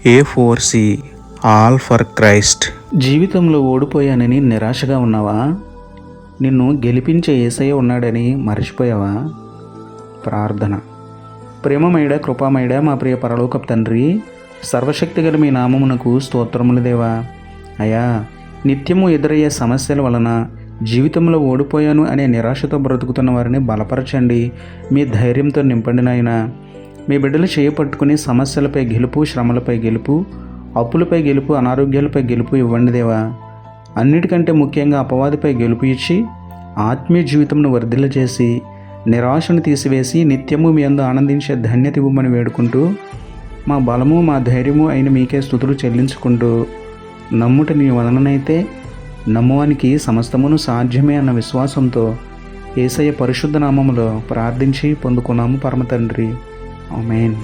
A4C all for Christ. జీవితంలో ఓడిపోయానని నిరాశగా ఉన్నావా? నిన్ను గెలిపించే యేసయ్య ఉన్నాడని మర్చిపోయావా? ప్రార్థన. ప్రేమమయుడ కృపామయుడ మా ప్రియ పరలోకపు తండ్రి, సర్వశక్తిగల మీ నామమునకు స్తోత్రములు దేవా. అయ్యా, నిత్యము ఎదురయ్యే సమస్యల వలన జీవితంలో ఓడిపోయాను అనే నిరాశతో బ్రతుకుతున్న వారిని బలపరచండి, మీ ధైర్యంతో నింపండి నాయనా. మీ బిడ్డలు చేయపట్టుకుని సమస్యలపై గెలుపు, శ్రమలపై గెలుపు, అప్పులపై గెలుపు, అనారోగ్యాలపై గెలుపు ఇవ్వండి దేవా. అన్నిటికంటే ముఖ్యంగా అపవాదిపై గెలుపు ఇచ్చి ఆత్మీయ జీవితంను వర్ధిల్ల చేసి నిరాశను తీసివేసి నిత్యము మీ యందు ఆనందించే ధన్యత ఇవ్వమని వేడుకుంటూ, మా బలము మా ధైర్యము అయిన మీకే స్తుతులు చెల్లించుకుంటూ, నమ్ముట నీ వలననైతే నమ్మువానికి సమస్తమును సాధ్యమే అన్న విశ్వాసంతో యేసయ్య పరిశుద్ధ నామములో ప్రార్థించి పొందుకున్నాము పరమ తండ్రి. ఆమేన్.